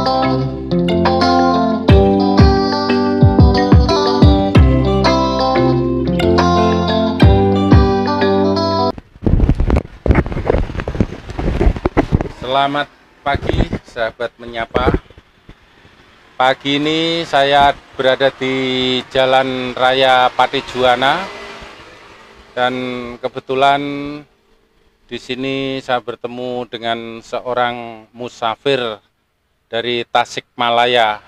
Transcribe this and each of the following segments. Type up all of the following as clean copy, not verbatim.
Selamat pagi sahabat menyapa. Pagi ini saya berada di Jalan Raya Patijuana dan kebetulan di sini saya bertemu dengan seorang musafir dari Tasikmalaya.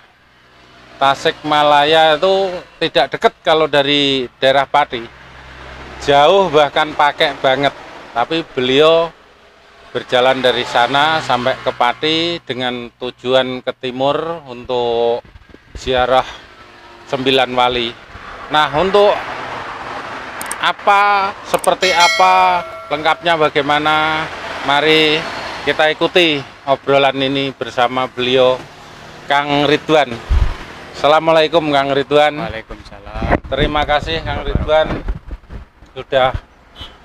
Tasikmalaya itu tidak dekat kalau dari daerah Pati, jauh bahkan pakai banget, tapi beliau berjalan dari sana sampai ke Pati dengan tujuan ke timur untuk ziarah 9 wali. Nah, untuk apa, seperti apa, lengkapnya bagaimana, mari kita ikuti obrolan ini bersama beliau, Kang Ridwan. Assalamualaikum Kang Ridwan. Waalaikumsalam. Terima kasih Kang Ridwan sudah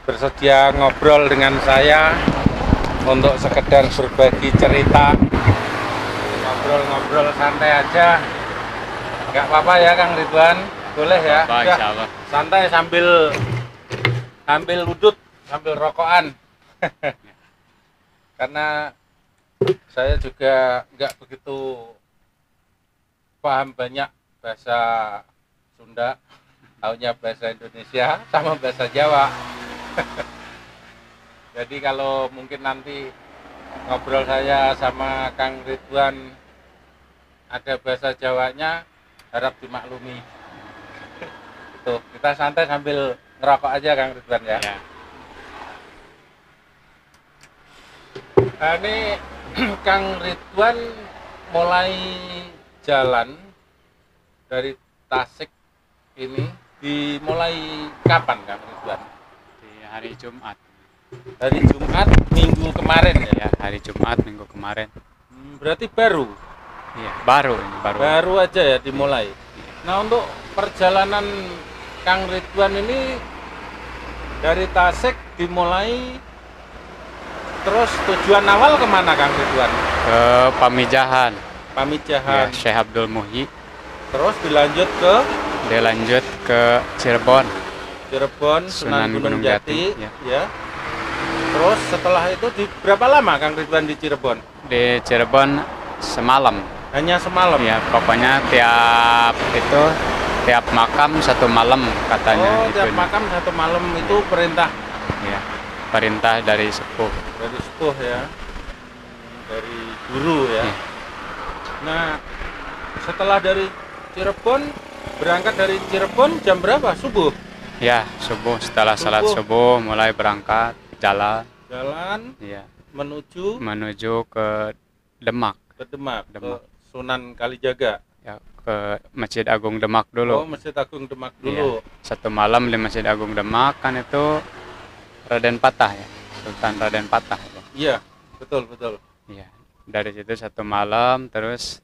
bersedia ngobrol dengan saya untuk sekedar berbagi cerita, ngobrol-ngobrol santai aja, nggak apa-apa ya Kang Ridwan, boleh ya? Insyaallah. Santai sambil udut, sambil rokokan. Karena saya juga nggak begitu paham banyak bahasa Sunda, taunya bahasa Indonesia sama bahasa Jawa. Jadi kalau mungkin nanti ngobrol saya sama Kang Ridwan ada bahasa Jawanya, harap dimaklumi. Tuh, kita santai sambil ngerokok aja Kang Ridwan ya. Ya. Nah, ini Kang Ridwan mulai jalan dari Tasik ini dimulai kapan Kang Ridwan? Di hari Jumat. Hari Jumat minggu kemarin ya? Ya, hari Jumat minggu kemarin. Berarti baru? Iya, baru ini Baru aja ya dimulai. Nah, untuk perjalanan Kang Ridwan ini dari Tasik dimulai, terus tujuan awal kemana Kang Ridwan? ke Pamijahan. Pamijahan. Ya, Syekh Abdul Muhyi. Terus dilanjut ke Dia lanjut ke Cirebon. Cirebon, Sunan Sunan Gunung Gunung Jati, Jati, ya. Terus setelah itu di berapa lama Kang Ridwan di Cirebon? Di Cirebon semalam. Hanya semalam. Ya, pokoknya tiap makam 1 malam katanya. Oh, tiap itunya. makam 1 malam itu perintah Ya, perintah dari sepuh. dari sepuh ya, dari guru ya. Ya. Nah, setelah dari Cirebon, berangkat dari Cirebon jam berapa? Subuh? Ya, subuh, setelah salat subuh mulai berangkat jalan. Ya, menuju menuju ke Demak. ke Demak, Demak. ke Sunan Kalijaga. Ya, ke Masjid Agung Demak dulu. Oh, Masjid Agung Demak dulu. Iya. 1 malam di Masjid Agung Demak, kan itu Raden Patah ya, Sultan Raden Patah ya. Iya, betul. Iya, dari situ 1 malam terus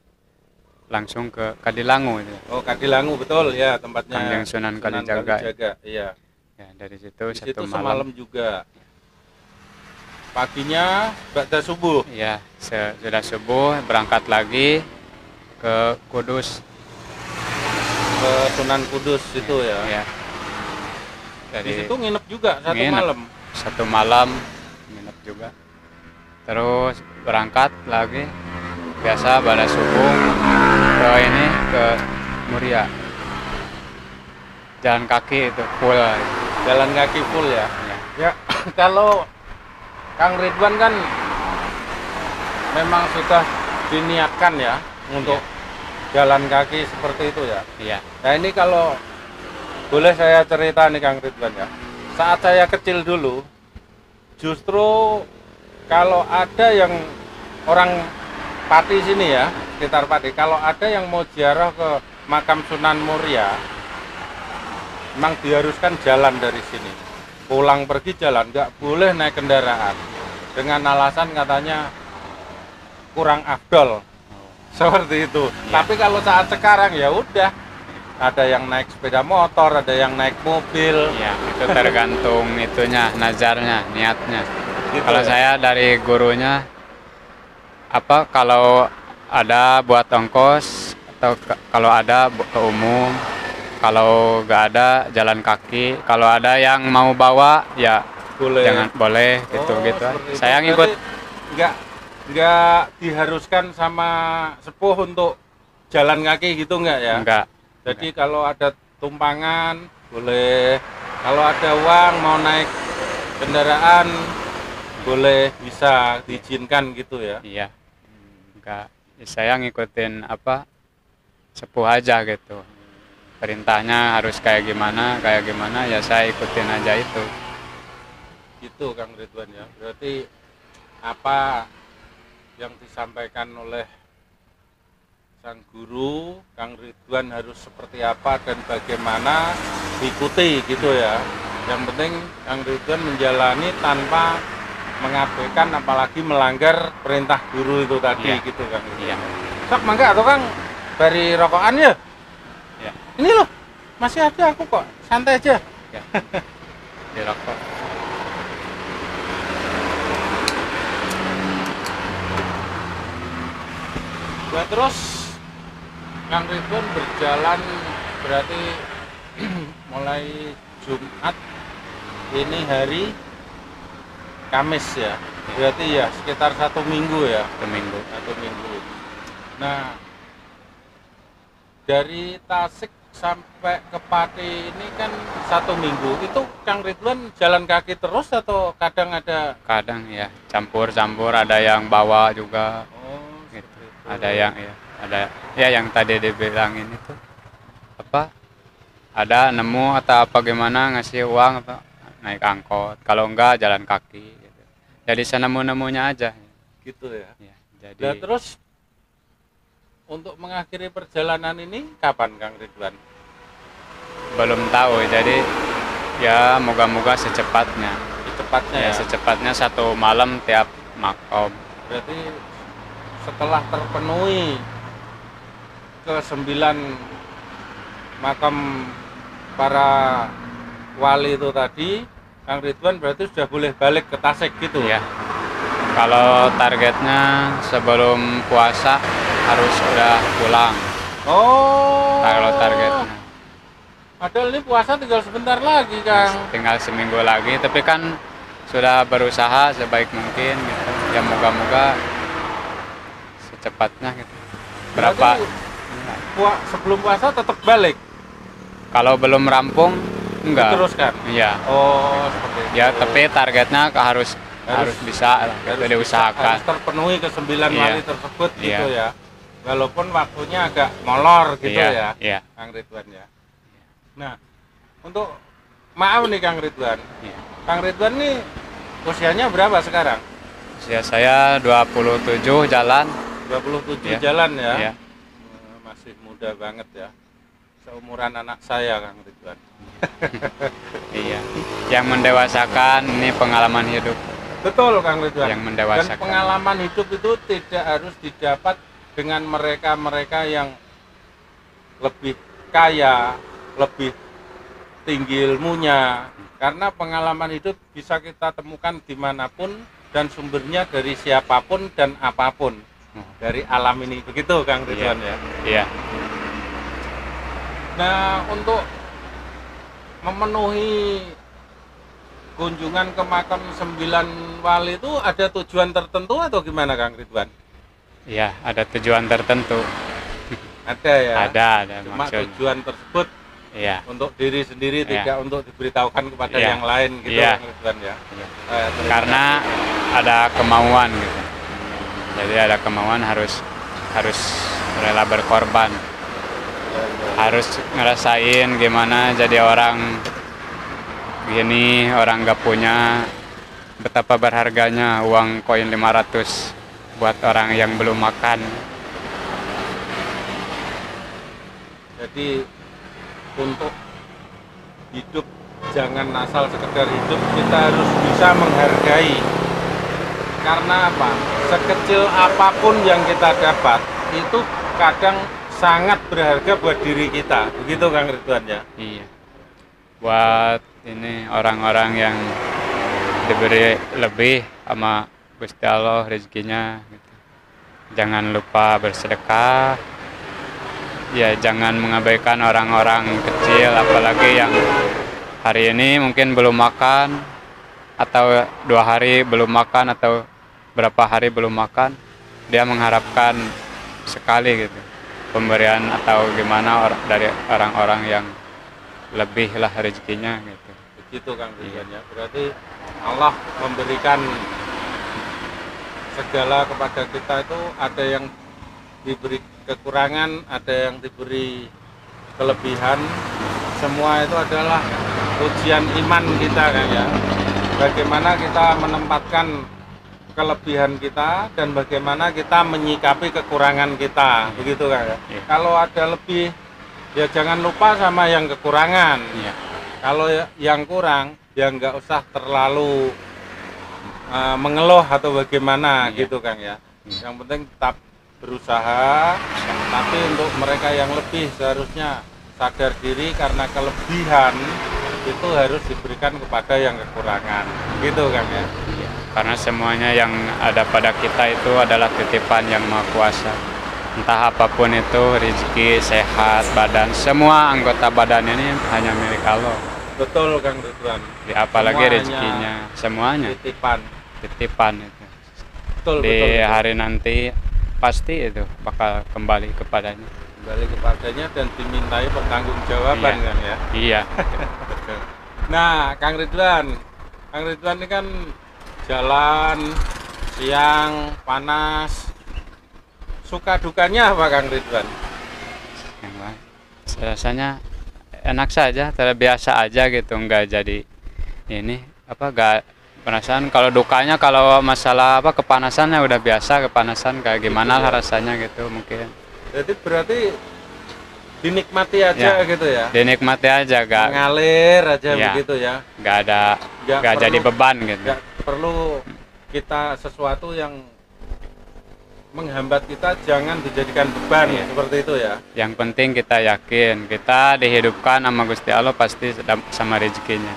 langsung ke Kadilangu itu. Oh, Kadilangu betul ya, tempatnya Kanjeng Sunan Kalijaga. Iya. Ya, dari situ Di 1 situ malam. semalam juga. Paginya ba'da subuh. Ya, sudah subuh berangkat lagi ke Kudus. Ke Sunan Kudus itu ya. Ya. Di situ nginep juga 1 Nginep. malam. 1 malam nginep juga. Terus berangkat lagi biasa pada subuh ke Muria. Jalan kaki itu full. Jalan kaki full ya. Ya. Ya, kalau Kang Ridwan kan memang sudah diniatkan ya untuk jalan kaki seperti itu ya. Iya. Nah, ini kalau boleh saya cerita nih Kang Ridwan ya. Saat saya kecil dulu, justru kalau ada yang orang Pati sini ya, sekitar Pati, kalau ada yang mau ziarah ke makam Sunan Muria, memang diharuskan jalan dari sini. Pulang pergi jalan, nggak boleh naik kendaraan. Dengan alasan katanya kurang afdol. Seperti itu. Ya. Tapi kalau saat sekarang ya udah, ada yang naik sepeda motor, ada yang naik mobil. Iya, itu tergantung itunya, nazarnya, niatnya. Gitu Kalau ya? saya dari gurunya kalau ada buat ongkos atau kalau ada ke umum, kalau nggak ada jalan kaki, kalau ada yang mau bawa ya Boleh. jangan boleh gitu gitu. Seperti itu. Saya ngikut. Berarti nggak diharuskan sama sepuh untuk jalan kaki gitu nggak ya? Enggak. Jadi kalau ada tumpangan boleh, kalau ada uang mau naik kendaraan boleh, bisa diizinkan gitu ya. Iya. Enggak. Saya ngikutin apa sepuh aja gitu. Perintahnya harus kayak gimana ya saya ikutin aja itu. Gitu Kang Ridwan ya. Berarti apa yang disampaikan oleh sang guru, Kang Ridwan harus seperti apa dan bagaimana diikuti gitu ya. Yang penting Kang Ridwan menjalani tanpa mengabaikan apalagi melanggar perintah guru itu tadi gitu Kang Ridwan. Iya. Sok mangga atau Kang dari rokokan ya? Iya. Ini loh, masih ada aku kok, santai aja. Ya. Dirokok. Nah, terus Kang Ridwan berjalan berarti mulai Jumat, ini hari Kamis ya, berarti ya sekitar 1 minggu ya. 1 minggu. 1 minggu. Nah, dari Tasik sampai ke Pati ini kan 1 minggu. Itu Kang Ridwan jalan kaki terus atau kadang ada? Kadang ya campur-campur, ada yang bawa juga. Oh, Gitu. seperti itu. Ada yang ya, ada ya yang tadi dibilangin itu apa? Ada nemu atau apa gimana ngasih uang atau naik angkot. Kalau enggak jalan kaki gitu. Jadi senemu-nemunya aja. Gitu ya. Ya, jadi Nah, terus untuk mengakhiri perjalanan ini kapan Kang Ridwan? belum tahu. Jadi ya moga-moga secepatnya. Secepatnya Ya, ya. secepatnya 1 malam tiap makom. Berarti setelah terpenuhi ke-9 makam para wali itu tadi, Kang Ridwan berarti sudah boleh balik ke Tasik gitu. Ya. Kalau targetnya sebelum puasa harus udah pulang. Oh. Kalau targetnya Padahal ini puasa tinggal sebentar lagi, Kang. tinggal seminggu lagi, tapi kan sudah berusaha sebaik mungkin gitu. Ya moga-moga secepatnya gitu. Berapa? Berarti sebelum puasa tetap balik. Kalau belum rampung enggak. Teruskan. Iya. Oh, seperti itu. Ya, tapi targetnya harus bisa lah, gitu, diusahakan. Harus terpenuhi ke-9 Iya. wali tersebut gitu Iya. ya. Walaupun waktunya agak molor gitu Iya, ya, iya. Kang Ridwan ya. Nah, untuk maaf nih Kang Ridwan. Iya. Kang Ridwan nih usianya berapa sekarang? Usia saya 27 jalan. 27 Iya. jalan ya. Iya. Masih muda banget ya. Seumuran anak saya Kang Ridwan. Iya. Yang mendewasakan ini pengalaman hidup. Betul Kang Ridwan. Yang Dan mendewasakan. pengalaman hidup itu tidak harus didapat dengan mereka-mereka yang lebih kaya, lebih tinggi ilmunya. Karena pengalaman hidup bisa kita temukan dimanapun dan sumbernya dari siapapun dan apapun. Dari alam ini. Begitu Kang Ridwan ya. Iya. Nah, untuk memenuhi kunjungan ke makam 9 wali itu ada tujuan tertentu atau gimana Kang Ridwan? Iya, ada tujuan tertentu. Ada ya? Ada Cuma maksudnya. tujuan tersebut Iya. untuk diri sendiri, Iya. tidak untuk diberitahukan kepada Iya. yang lain gitu Iya. Kang Ridwan ya? Iya. Terus. Karena ada kemauan gitu. Jadi ada kemauan harus rela berkorban. Harus ngerasain gimana jadi orang gini, orang gak punya, betapa berharganya uang koin 500 buat orang yang belum makan. Jadi untuk hidup jangan asal sekedar hidup, kita harus bisa menghargai. Karena apa? Sekecil apapun yang kita dapat itu kadang sangat berharga buat diri kita. Begitu Kang Ridwan ya. Iya. Buat ini orang-orang yang diberi lebih sama Gusti Allah rezekinya gitu. jangan lupa bersedekah, ya jangan mengabaikan orang-orang kecil, apalagi yang hari ini mungkin belum makan, atau 2 hari belum makan, atau berapa hari belum makan, dia mengharapkan sekali gitu pemberian atau gimana dari orang-orang yang lebih lah rezekinya gitu. Begitu Kang Ridwan ya. Berarti Allah memberikan segala kepada kita itu, ada yang diberi kekurangan, ada yang diberi kelebihan. Semua itu adalah ujian iman kita kan ya. Bagaimana kita menempatkan kelebihan kita dan bagaimana kita menyikapi kekurangan kita, begitu kan ya. Kalau ada lebih ya jangan lupa sama yang kekurangan. Kalau yang kurang ya nggak usah terlalu mengeluh atau bagaimana gitu kan ya. Yang penting tetap berusaha, tapi untuk mereka yang lebih seharusnya sadar diri, karena kelebihan itu harus diberikan kepada yang kekurangan, gitu kan ya. Karena semuanya yang ada pada kita itu adalah titipan yang Maha Kuasa. Entah apapun itu, rezeki, sehat, badan, semua anggota badan ini hanya milik Allah. Betul Kang Ridwan. Apalagi rezekinya, semuanya titipan itu. Di hari nanti pasti itu bakal kembali kepadanya. Dan dimintai pertanggungjawaban kan ya. Iya. Nah, Kang Ridwan ini kan jalan siang panas. Suka dukanya apa Kang Ridwan? Rasanya enak saja, terbiasa aja gitu, nggak jadi ini nggak perasaan. Kalau dukanya, kalau masalah kepanasannya udah biasa, kepanasan kayak gimana lah rasanya gitu mungkin. Jadi berarti dinikmati aja gitu ya? Dinikmati aja, gak ngalir aja begitu ya? Gak jadi beban gitu. Gak perlu kita sesuatu yang menghambat kita, jangan dijadikan beban seperti itu ya? Yang penting kita yakin, kita dihidupkan sama Gusti Allah pasti sama rezekinya.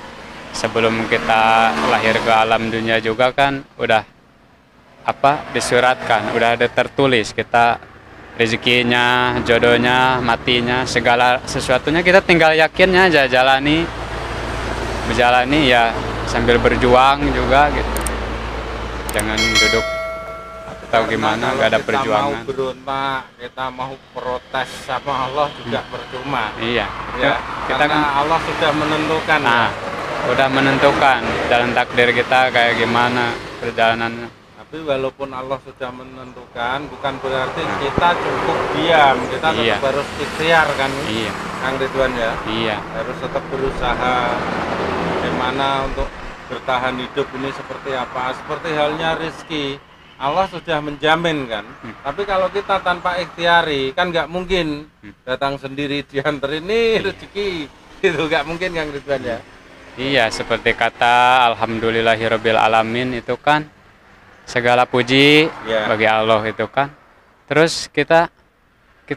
Sebelum kita lahir ke alam dunia juga kan udah disuratkan, udah ada tertulis kita rezekinya, jodohnya, matinya, segala sesuatunya kita tinggal yakinnya aja, berjalani ya sambil berjuang juga gitu. Jangan duduk atau gimana, nggak ada perjuangan. Kita mau berontak, kita mau protes sama Allah juga percuma. Iya. Ya, karena Allah sudah menentukan. Udah menentukan jalan takdir kita kayak gimana perjalanannya. Tapi walaupun Allah sudah menentukan, bukan berarti kita cukup diam. Kita tetap harus ikhtiar kan, Kang Ridwan ya. Iya. Harus tetap berusaha. Bagaimana untuk bertahan hidup ini seperti apa? Seperti halnya rezeki, Allah sudah menjamin kan. Tapi kalau kita tanpa ikhtiari, kan nggak mungkin datang sendiri diantar ini rezeki. Itu nggak mungkin Kang Ridwan ya. Iya, seperti kata Alhamdulillahirabbil alamin itu kan segala puji bagi Allah itu kan. Terus kita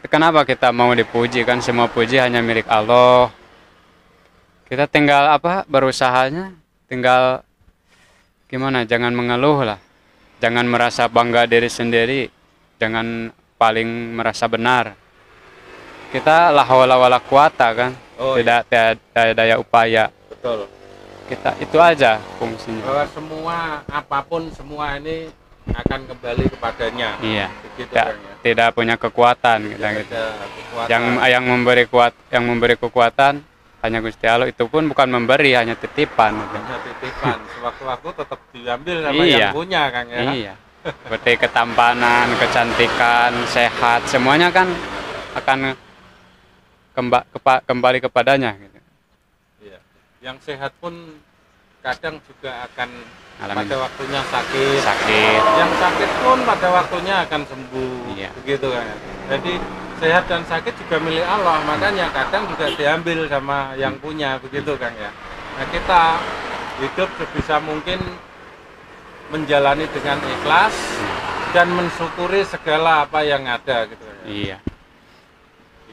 kenapa kita mau dipuji, kan semua puji hanya milik Allah. Kita tinggal berusahanya, tinggal gimana, jangan mengeluh lah. Jangan merasa bangga diri sendiri, jangan paling merasa benar. Kita la haula wala quwata kan. Tidak ada daya upaya. Betul. Kita itu aja fungsinya. Bahwa semua apapun semua ini akan kembali kepadanya. Iya. Begitu, tidak punya kekuatan kita gitu. Yang memberi kekuatan hanya Gusti Allah, itu pun bukan memberi, hanya titipan. Hanya titipan. Sewaktu-waktu tetap diambil sama yang punya Kang ya. Iya. Seperti ketampanan, kecantikan, sehat, semuanya kan akan kembali kepadanya gitu. Yang sehat pun kadang juga akan pada waktunya sakit. Yang sakit pun pada waktunya akan sembuh. Begitu kan. Jadi sehat dan sakit juga milik Allah, makanya kadang juga diambil sama yang punya, begitu Kang ya. Nah, kita hidup sebisa mungkin menjalani dengan ikhlas dan mensyukuri segala apa yang ada gitu ya. Iya.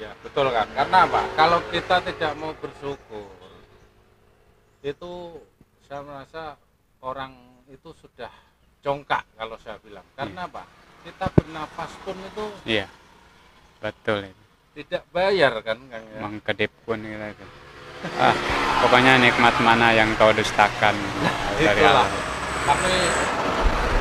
Iya, betul kan? Karena apa? Kalau kita tidak mau bersyukur, itu saya merasa orang itu sudah congkak kalau saya bilang. Karena apa? kita bernafas pun itu Iya, betul itu. tidak bayar kan Kang ya? Emang kedip pun gitu. Itu. Pokoknya nikmat mana yang kau dustakan dari Itulah. Allah. Tapi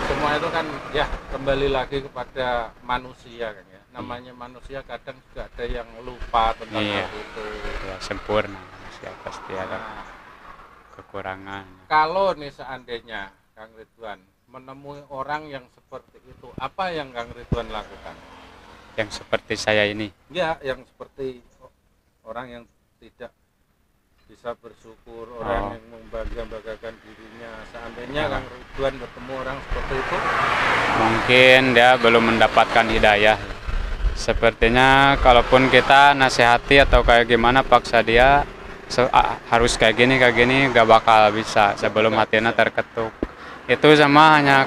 semua itu kan ya kembali lagi kepada manusia kan ya. Namanya manusia kadang juga ada yang lupa tentang Iya. hal itu. Ya, sempurna manusia pasti ada Nah, kekurangan. kalau nih seandainya Kang Ridwan menemui orang yang seperti itu, apa yang Kang Ridwan lakukan? Yang seperti saya ini. Ya, yang seperti orang yang tidak bisa bersyukur, orang yang membanggakan dirinya. Seandainya Kang Ridwan bertemu orang seperti itu, Mungkin dia belum mendapatkan hidayah. Sepertinya kalaupun kita nasihati atau kayak gimana paksa dia harus kayak gini gak bakal bisa sebelum hatinya terketuk. Itu sama hanya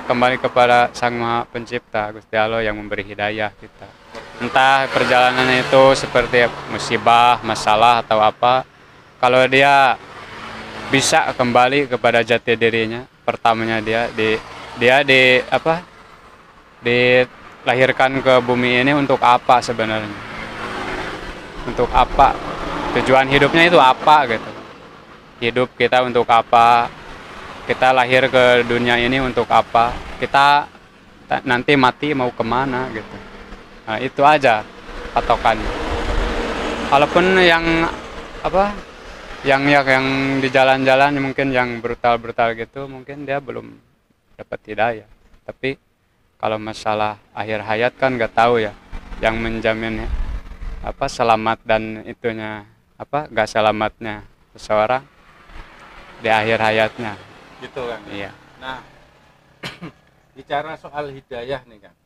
kembali kepada Sang Maha Pencipta Gusti Allah yang memberi hidayah kita. Entah perjalanannya itu seperti musibah, masalah atau apa. Kalau dia bisa kembali kepada jati dirinya, pertamanya dilahirkan ke bumi ini untuk apa sebenarnya? Untuk apa? Tujuan hidupnya itu apa gitu? Hidup kita untuk apa? Kita lahir ke dunia ini untuk apa? Kita nanti mati mau kemana gitu? Nah, itu aja patokannya. Kalaupun yang apa? Yang di jalan-jalan mungkin yang brutal-brutal gitu, mungkin dia belum dapat hidayah. Tapi kalau masalah akhir hayat kan nggak tahu ya, yang menjamin apa selamat dan itunya apa nggak selamatnya seseorang di akhir hayatnya. gitu kan? Iya. Nah, bicara soal hidayah nih Kang,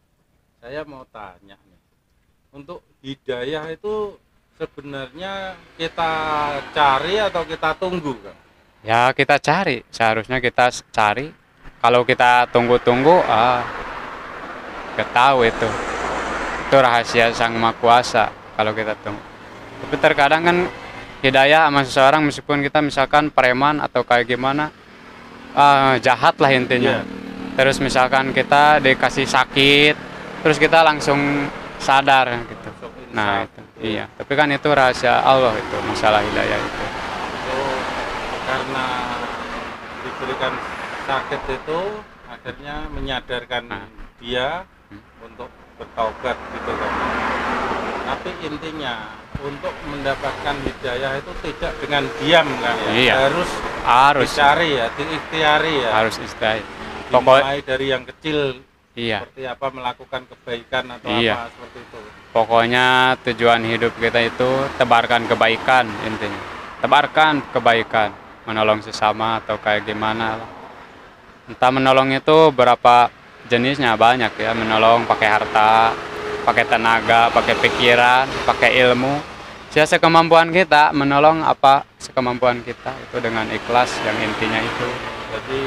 saya mau tanya nih, untuk hidayah itu sebenarnya kita cari atau kita tunggu Kang? Ya kita cari, seharusnya kita cari. Kalau kita tunggu-tunggu, nggak tahu itu. Itu rahasia Sang Maha Kuasa kalau kita tunggu. Tapi terkadang kan hidayah sama seseorang meskipun kita misalkan preman atau kayak gimana, jahat lah intinya. Terus misalkan kita dikasih sakit, terus kita langsung sadar gitu. Nah itu, iya. Tapi kan itu rahasia Allah itu, masalah hidayah itu. Itu karena diberikan sakit itu akhirnya menyadarkan dia untuk bertaubat gitu kan. Tapi intinya untuk mendapatkan hidayah itu tidak dengan diam kan ya. Iya. Harus dicari ya, diikhtiari ya. Harus istilah. Dimulai dari yang kecil. Iya. Seperti apa melakukan kebaikan atau Iya. apa seperti itu. Pokoknya tujuan hidup kita itu tebarkan kebaikan intinya. Tebarkan kebaikan, menolong sesama atau kayak gimana lah. Entah menolong itu berapa jenisnya, banyak ya, menolong pakai harta, pakai tenaga, pakai pikiran, pakai ilmu. Sekemampuan kita menolong apa sekemampuan kita itu dengan ikhlas yang intinya itu. Jadi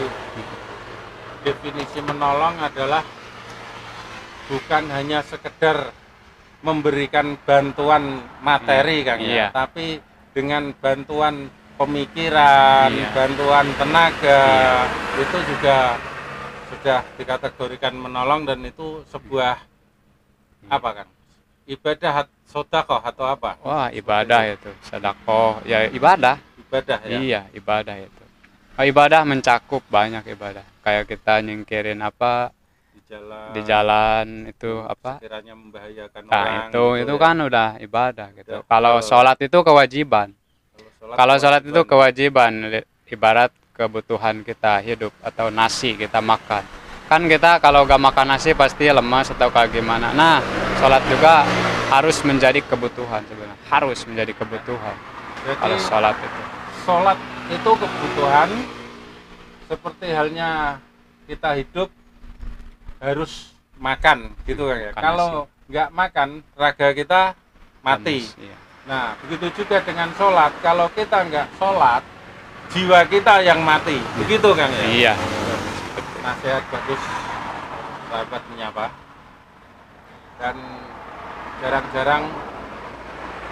definisi menolong adalah bukan hanya sekedar memberikan bantuan materi Kang ya, Iya. tapi dengan bantuan pemikiran, Iya. bantuan tenaga, itu juga sudah dikategorikan menolong dan itu sebuah apa Kang? Ibadah sedekah atau apa? Wah, ibadah itu, sedekah, ya ibadah. Ibadah ya. Iya, ibadah itu. Ibadah mencakup banyak ibadah. Kayak kita nyingkirin apa di jalan itu apa? Sekiranya membahayakan Nah, orang. itu gitu ya. kan udah ibadah gitu. Udah, Kalau betul. sholat itu kewajiban. Kalau sholat itu kewajiban. kewajiban, ibarat kebutuhan kita hidup atau nasi kita makan. Kan kita kalau gak makan nasi pasti lemas atau kayak gimana. Nah, sholat juga harus menjadi kebutuhan sebenarnya. Harus menjadi kebutuhan. Jadi Kalau sholat itu. sholat itu kebutuhan seperti halnya kita hidup harus makan gitu kan ya. Makan Kalau nggak makan raga kita mati. Lemas, iya. Nah begitu juga dengan sholat. Kalau kita nggak sholat jiwa kita yang mati. Begitu kan ya. Iya. Nasihat bagus sahabat menyapa. Dan jarang-jarang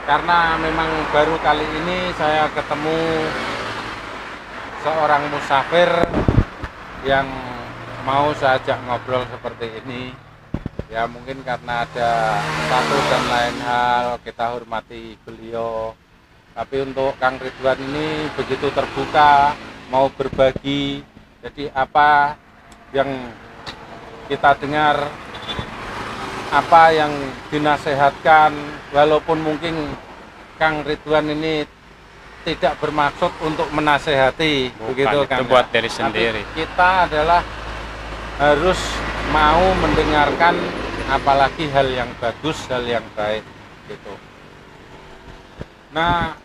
karena memang baru kali ini saya ketemu seorang musafir yang mau saya ajak ngobrol seperti ini. Ya mungkin karena ada satu dan lain hal kita hormati beliau. Tapi untuk Kang Ridwan ini begitu terbuka, mau berbagi. Jadi apa yang kita dengar, apa yang dinasehatkan, walaupun mungkin Kang Ridwan ini tidak bermaksud untuk menasehati, Bukan, begitu itu kan? buat diri Tapi sendiri. kita adalah harus mau mendengarkan, apalagi hal yang bagus, hal yang baik, gitu. Nah,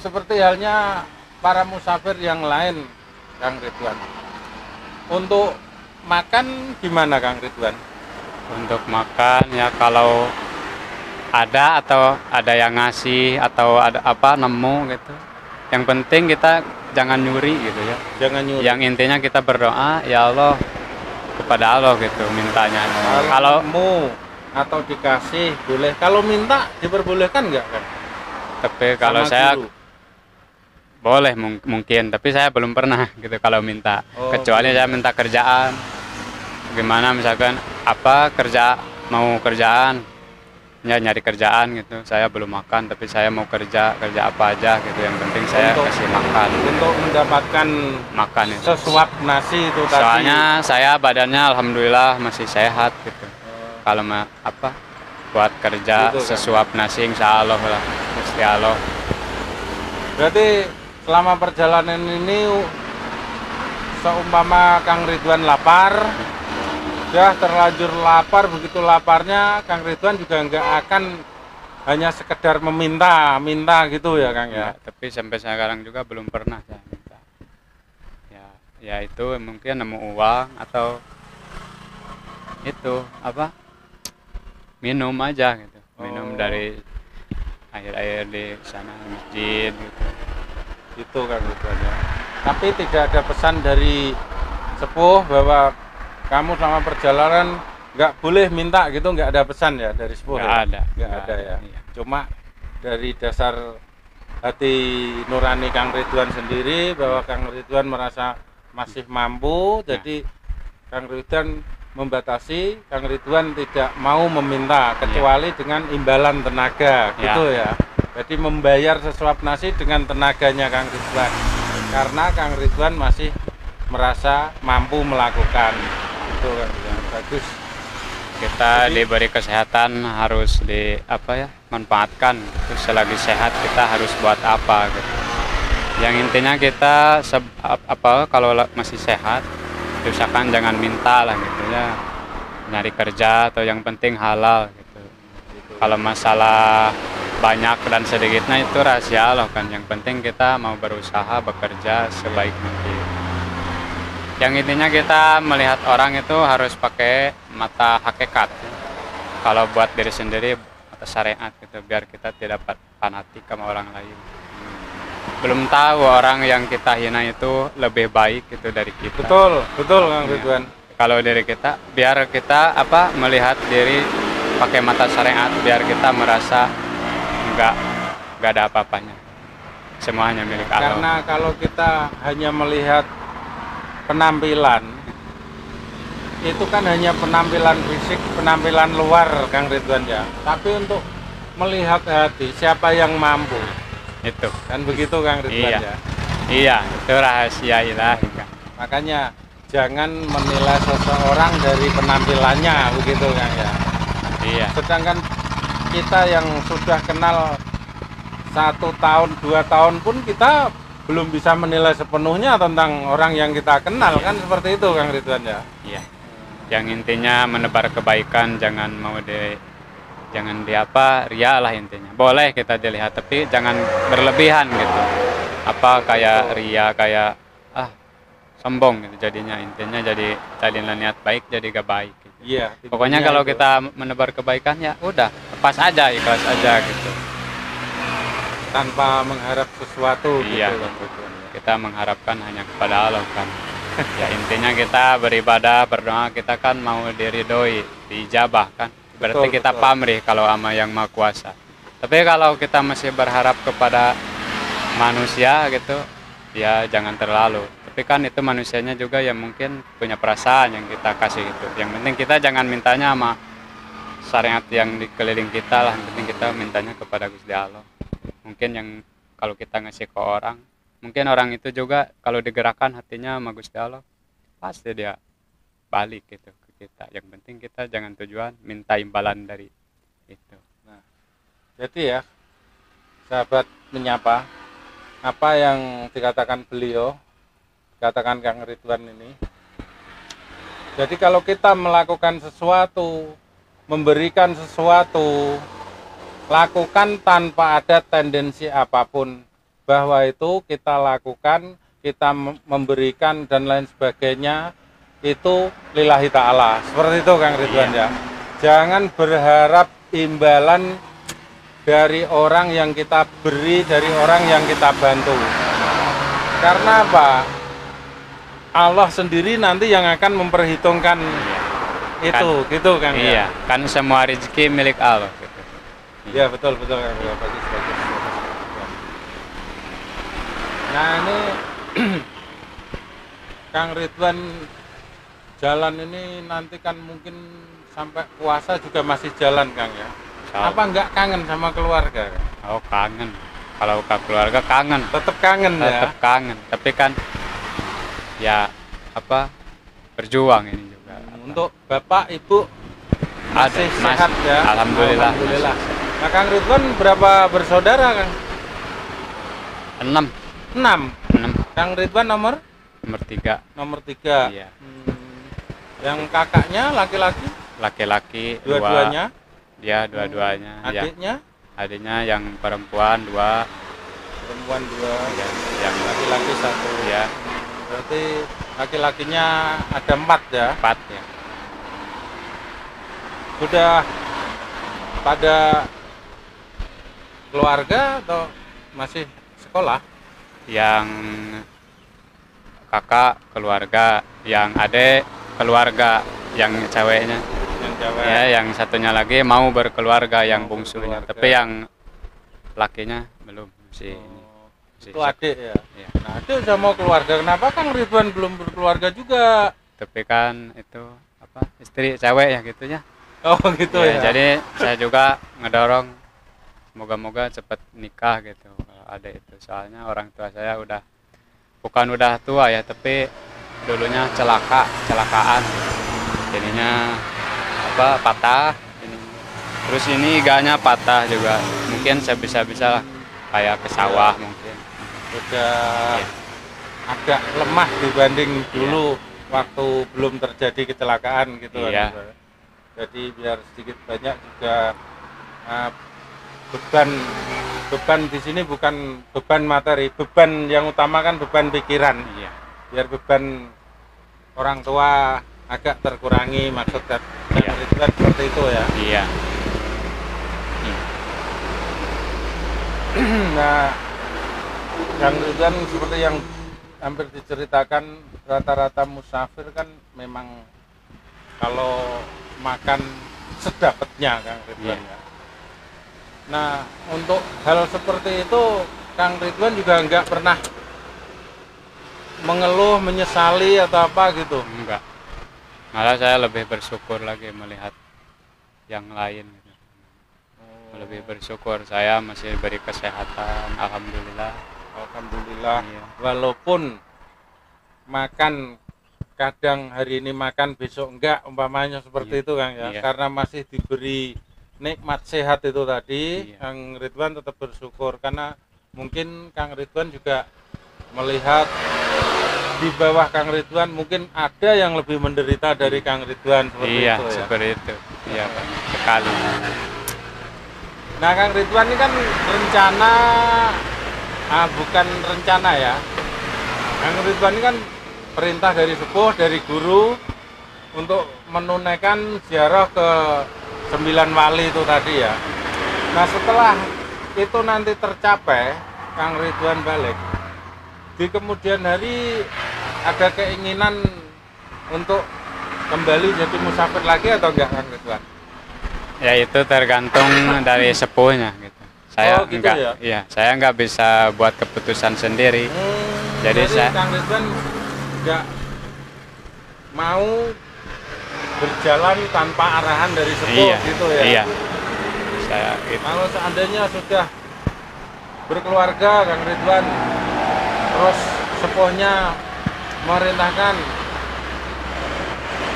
seperti halnya para musafir yang lain, Kang Ridwan. Untuk makan gimana, Kang Ridwan? Untuk makan ya kalau ada atau ada yang ngasih atau ada apa nemu gitu. Yang penting kita jangan nyuri gitu ya. Jangan nyuri. Yang intinya kita berdoa ya Allah kepada Allah gitu mintanya. Kalau mau atau dikasih boleh. Kalau minta diperbolehkan nggak, kan? tapi kalau Sama saya guru. boleh mungkin tapi saya belum pernah gitu kalau minta. Oh, Kecuali belum. saya minta kerjaan. Gimana misalkan apa kerja mau kerjaan ya nyari kerjaan gitu. Saya belum makan tapi saya mau kerja apa aja gitu. Yang penting saya kasih makan. Untuk mendapatkan Makan itu. sesuap nasi itu tadi. Soalnya saya badannya alhamdulillah masih sehat gitu. Kalau apa buat kerja Gitu kan. sesuap nasi insya Allah lah. Gusti Allah. Berarti selama perjalanan ini seumpama Kang Ridwan lapar, ya terlanjur lapar, begitu laparnya Kang Ridwan juga nggak akan hanya sekedar minta gitu ya, Kang ya. Tapi sampai sekarang juga belum pernah saya minta. Ya itu mungkin nemu uang atau itu apa minum aja gitu. Minum dari air di sana masjid gitu. Itu Kang Ridwan ya. Tapi tidak ada pesan dari sepuh bahwa kamu selama perjalanan nggak boleh minta gitu, nggak ada pesan ya dari sepuh? Nggak ada ya. Iya. Cuma dari dasar hati nurani Kang Ridwan sendiri bahwa Kang Ridwan merasa masih mampu, jadi Kang Ridwan membatasi, Kang Ridwan tidak mau meminta kecuali dengan imbalan tenaga, gitu ya. Jadi membayar sesuap nasi dengan tenaganya Kang Ridwan, karena Kang Ridwan masih merasa mampu melakukan itu, Kang Ridwan. Bagus. Kita diberi kesehatan harus manfaatkan gitu. Selagi sehat kita harus buat apa gitu. Yang intinya kita kalau masih sehat usahakan jangan minta lah gitu ya, nyari kerja atau yang penting halal gitu. Kalau masalah banyak dan sedikitnya itu rahasia Allah kan, yang penting kita mau berusaha bekerja sebaik mungkin. Yang intinya kita melihat orang itu harus pakai mata hakikat. Kalau buat diri sendiri mata syariat gitu, biar kita tidak fanatik sama orang lain. Belum tahu orang yang kita hina itu lebih baik gitu dari kita. Betul Kang Ridwan. Kalau dari kita, biar kita melihat diri pakai mata syariat, biar kita merasa nggak ada apa-apanya. Semuanya milik Allah. Karena kalau kita hanya melihat penampilan, itu kan hanya penampilan fisik, penampilan luar Kang Ridwan ya. Tapi untuk melihat hati, siapa yang mampu? Itu Kan begitu Kang Ridwan ya. Iya, itu rahasia ilahi kan. Makanya jangan menilai seseorang dari penampilannya, begitu Kang ya. Iya. Sedangkan kita yang sudah kenal 1 tahun, 2 tahun pun kita belum bisa menilai sepenuhnya tentang orang yang kita kenal, kan seperti itu Kang Ridwan ya. Iya. Yang intinya menebar kebaikan, jangan ria lah intinya. Boleh kita dilihat tapi jangan berlebihan gitu. Kayak ria, kayak sombong gitu jadinya. Intinya jadi tadilah niat baik jadi gak baik gitu. Iya. Pokoknya kalau kita menebar kebaikan ya udah, lepas aja, ikhlas aja gitu. Tanpa mengharap sesuatu Iya. gitu Kang Ridwan. Kita mengharapkan hanya kepada Allah kan. Ya intinya kita beribadah, berdoa, kita kan mau diridhoi, diijabah kan. Berarti kita pamrih kalau sama yang Maha Kuasa. Tapi kalau kita masih berharap kepada manusia gitu, ya jangan terlalu. Tapi kan itu manusianya juga yang mungkin punya perasaan yang kita kasih itu. Yang penting kita jangan mintanya sama syariat yang dikeliling kita lah, yang penting kita mintanya kepada Gusti Allah. Mungkin yang kalau kita ngasih ke orang, mungkin orang itu juga kalau digerakkan hatinya sama Gusti Allah, pasti dia balik gitu ke kita. Yang penting kita jangan tujuan minta imbalan dari itu. Nah, jadi ya, sahabat menyapa, apa yang dikatakan beliau, katakan Kang Ridwan ini. Jadi kalau kita melakukan sesuatu, memberikan sesuatu, lakukan tanpa ada tendensi apapun bahwa itu kita lakukan, kita memberikan dan lain sebagainya, itu lillahi ta'ala. Seperti itu Kang Ridwan ya. Jangan berharap imbalan dari orang yang kita beri, dari orang yang kita bantu. Karena apa? Allah sendiri nanti yang akan memperhitungkan itu, kan, gitu Kang iya, ya? Kan semua rezeki milik Allah gitu. Iya, betul Kang. Bagus. Nah, ini Kang Ridwan jalan ini nanti kan mungkin sampai puasa juga masih jalan Kang ya. Apa enggak kangen sama keluarga? Oh, kangen. Kalau ke keluarga kangen. Tetap kangen ya. Tetap kangen. Tapi kan ya apa berjuang ini juga. Untuk Bapak Ibu masih sehat ya. Alhamdulillah. Nah, Kang Ridwan berapa bersaudara Kang? 6. Kang Ridwan nomor 3. Nomor 3. Iya. Yang kakaknya laki-laki? Laki-laki dua-duanya? Ya, dua-duanya. Adiknya? Ya. Adiknya yang perempuan 2. Perempuan 2. Ya, yang laki-laki 1. Ya. Berarti laki-lakinya ada 4 ya? 4 ya. Sudah pada keluarga atau masih sekolah? Yang kakak keluarga, yang adik keluarga, yang ceweknya. Yang cewek. Ya, yang satunya lagi mau berkeluarga, yang bungsunya. Tapi yang lakinya belum masih. Itu adik ya? Ya. Nah, adik udah mau keluarga. Kenapa Kang Ridwan belum berkeluarga juga? Tapi kan itu apa istri cewek ya gitunya. Oh gitu ya. Jadi saya juga ngedorong moga-moga cepat nikah gitu kalau ada itu. Soalnya orang tua saya bukan udah tua ya, tapi dulunya kecelakaan. Jadinya apa patah ini. Terus ini iganya patah juga. Mungkin sebisa-bisa kayak ke sawah mungkin. Udah agak lemah dibanding dulu waktu belum terjadi kecelakaan gitu iya. Kan. Jadi biar sedikit banyak juga beban di sini bukan beban materi, beban yang utama kan beban pikiran. Iya. Biar beban orang tua agak terkurangi, maksud kan seperti itu ya. Iya. Nah, Kang Ridwan seperti yang hampir diceritakan, rata-rata musafir kan memang kalau makan sedapatnya Kang Ridwan ya. Nah, untuk hal seperti itu Kang Ridwan juga nggak pernah mengeluh, menyesali atau apa gitu? Enggak. Malah saya lebih bersyukur lagi melihat yang lain gitu. Lebih bersyukur saya masih diberi kesehatan, alhamdulillah. Iya. Walaupun makan kadang hari ini makan besok enggak, umpamanya seperti itu Kang ya. Karena masih diberi nikmat sehat itu tadi, Kang Ridwan tetap bersyukur karena mungkin Kang Ridwan juga melihat di bawah Kang Ridwan mungkin ada yang lebih menderita dari Kang Ridwan seperti itu ya. Seperti itu. Iya, sekali. Nah, Kang Ridwan ini kan rencana bukan rencana ya. Kang Ridwan ini kan perintah dari sepuh, dari guru untuk menunaikan ziarah ke 9 wali itu tadi ya. Nah, setelah itu nanti tercapai, Kang Ridwan balik. Di kemudian hari ada keinginan untuk kembali jadi musafir lagi atau enggak Kang Ridwan? Ya itu tergantung dari sepuhnya gitu. Saya gitu enggak, ya? Iya, saya enggak bisa buat keputusan sendiri. Jadi saya Kang Ridwan enggak mau berjalan tanpa arahan dari sepuh Iya, gitu ya. iya. Saya itu. Kalau seandainya sudah berkeluarga Kang Ridwan, terus sepuhnya merintahkan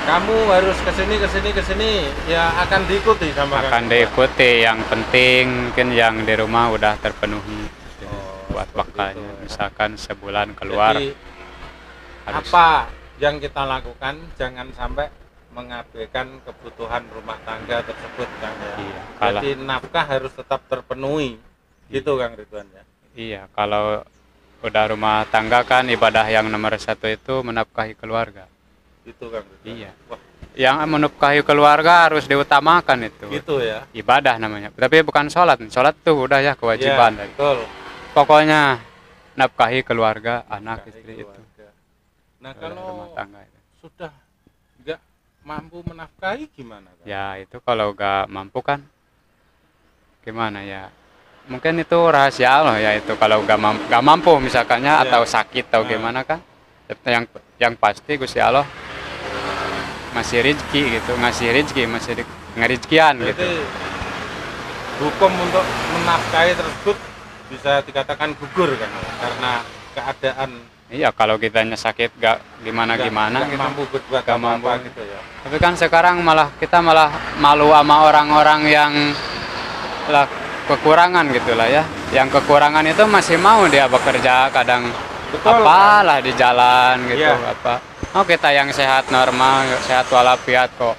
kamu harus ke sini, ya akan diikuti sama Akan Kang Ridwan. diikuti. Yang penting mungkin yang di rumah udah terpenuhi buat seperti bekalnya. itu ya. Misalkan sebulan keluar Jadi, harus. apa yang kita lakukan jangan sampai mengabaikan kebutuhan rumah tangga tersebut Kang ya. Iya, kalau Jadi nafkah harus tetap terpenuhi gitu Kang Ridwan ya. iya, kalau udah rumah tangga kan ibadah yang nomor satu itu menafkahi keluarga. Itu Kang Ridwan. Iya. Wah, Yang menafkahi keluarga harus diutamakan itu. gitu ya. Ibadah namanya. Tapi bukan sholat. Sholat tuh udah ya kewajiban. Iya, betul. Pokoknya nafkahi keluarga, anak, Nafkahi istri itu. keluarga. Nah, Rumah kalau tangga itu. sudah nggak mampu menafkahi gimana Kang? Ya itu kalau gak mampu kan gimana ya? Mungkin itu rahasia Allah ya itu kalau gak mampu misalkannya Iya. atau sakit atau Nah. gimana kan? Yang pasti Gusti Allah masih rezeki gitu, ngasih rezeki, masih ngerizkian gitu. Jadi hukum untuk menafkahi tersebut bisa dikatakan gugur kan karena keadaan Iya kalau kitanya sakit gak gimana nggak gitu. mampu berbuat Nggak apa-apa mampu. gitu ya. Tapi kan sekarang kita malah malu sama orang-orang yang lah kekurangan gitulah ya. Yang kekurangan itu masih mau dia bekerja kadang Betul. apalah di jalan gitu Iya. apa. Oh kita yang sehat normal, sehat walafiat kok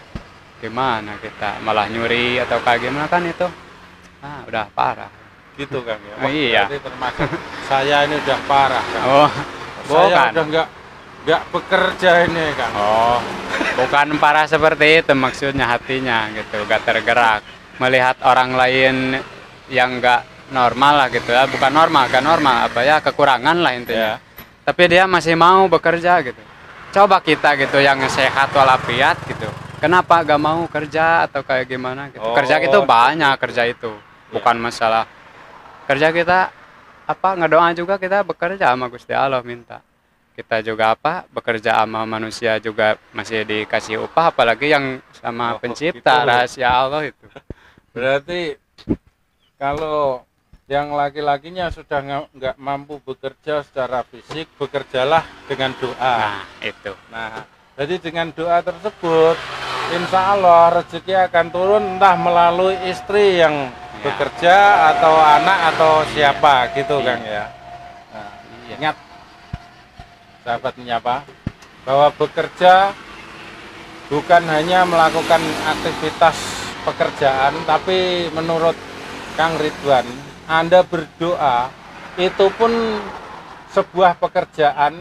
gimana kita malah nyuri atau kayak gimana kan itu. Udah parah. Gitu kan ya. Oh, iya. Berarti termasuk saya ini udah parah kan. Oh, Saya bukan. udah nggak bekerja ini kan. Oh, bukan parah seperti itu maksudnya hatinya gitu, gak tergerak melihat orang lain yang gak normal lah gitu ya, bukan normal kan normal apa ya kekurangan lah intinya. Tapi dia masih mau bekerja gitu. Coba kita gitu yang sehat walafiat gitu, kenapa gak mau kerja atau kayak gimana gitu. Kerja itu banyak kerja itu, bukan masalah kerja kita apa ngedoa juga kita bekerja sama Gusti Allah minta. Kita juga apa bekerja sama manusia juga masih dikasih upah apalagi yang sama pencipta gitu. rahasia Allah itu. Berarti kalau yang laki-lakinya sudah nggak mampu bekerja secara fisik, bekerjalah dengan doa. Nah itu Nah, jadi dengan doa tersebut, insya Allah rezeki akan turun entah melalui istri yang bekerja atau anak atau siapa gitu Kang ya. Nah, ingat sahabat menyapa bahwa bekerja bukan hanya melakukan aktivitas pekerjaan, tapi menurut Kang Ridwan, Anda berdoa itu pun sebuah pekerjaan,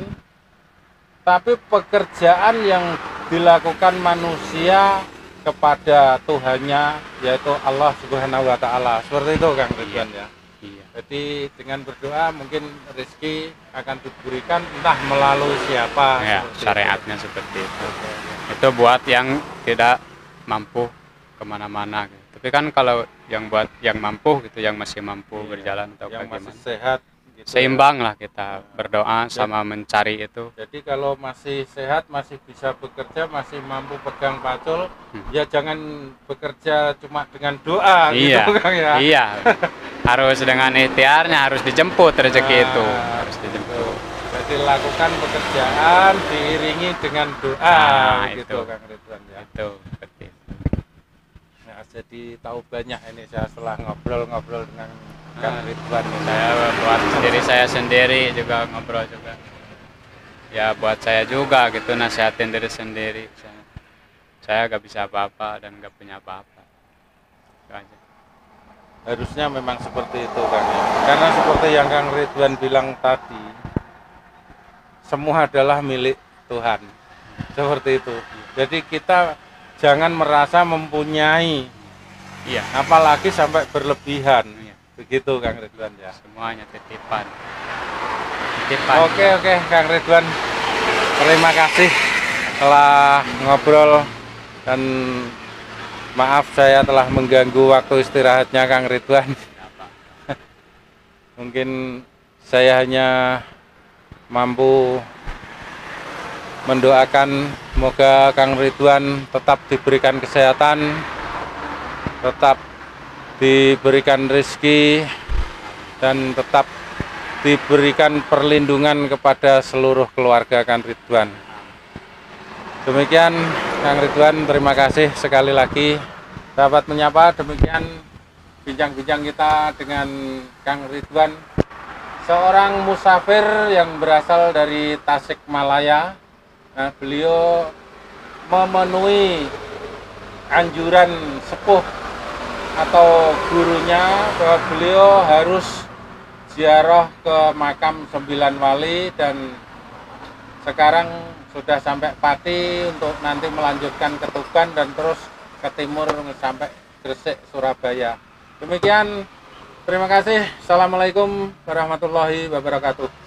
tapi pekerjaan yang dilakukan manusia kepada Tuhannya, yaitu Allah Subhanahu wa Ta'ala. Seperti itu Kang Ridwan ya. iya. Jadi dengan berdoa mungkin rezeki akan diberikan entah melalui siapa. Ya, seperti syariatnya seperti itu. itu. Itu buat yang tidak mampu kemana-mana. Gitu. Tapi kan kalau yang buat yang mampu gitu, yang masih mampu Iya, berjalan atau yang kayak masih gimana. sehat gitu ya. Seimbang lah kita berdoa sama mencari itu. Jadi kalau masih sehat, masih bisa bekerja, masih mampu pegang pacul, ya jangan bekerja cuma dengan doa Iya, gitu Kang ya. iya. Harus dengan ikhtiarnya, harus dijemput rezeki Nah, itu, harus dijemput. Jadi lakukan pekerjaan diiringi dengan doa Nah, gitu itu. Kang Ridwan ya. Itu seperti itu. Nah, jadi tahu banyak ini saya setelah ngobrol-ngobrol dengan Kang Ridwan ini. Saya buat diri saya sendiri juga ngobrol juga. Ya buat saya juga gitu nasihatin diri sendiri. Saya gak bisa apa-apa dan gak punya apa-apa. Itu aja. Harusnya memang seperti itu Kang ya. Karena seperti yang Kang Ridwan bilang tadi, semua adalah milik Tuhan. Seperti itu. Jadi kita jangan merasa mempunyai, Iya. apalagi sampai berlebihan. Iya. Begitu Kang Ridwan ya. Semuanya titipan. Titipan. Oke Kang Ridwan, terima kasih telah ngobrol dan maaf saya telah mengganggu waktu istirahatnya Kang Ridwan. Mungkin saya hanya mampu mendoakan semoga Kang Ridwan tetap diberikan kesehatan, tetap diberikan rezeki, dan tetap diberikan perlindungan kepada seluruh keluarga Kang Ridwan. Demikian Kang Ridwan, terima kasih sekali lagi. Sahabat Menyapa, demikian bincang-bincang kita dengan Kang Ridwan, seorang musafir yang berasal dari Tasikmalaya. Nah, beliau memenuhi anjuran sepuh atau gurunya bahwa beliau harus ziarah ke makam 9 wali, dan sekarang sudah sampai Pati untuk nanti melanjutkan ke Tuban dan terus ke timur sampai Gresik, Surabaya. Demikian, terima kasih. Assalamualaikum warahmatullahi wabarakatuh.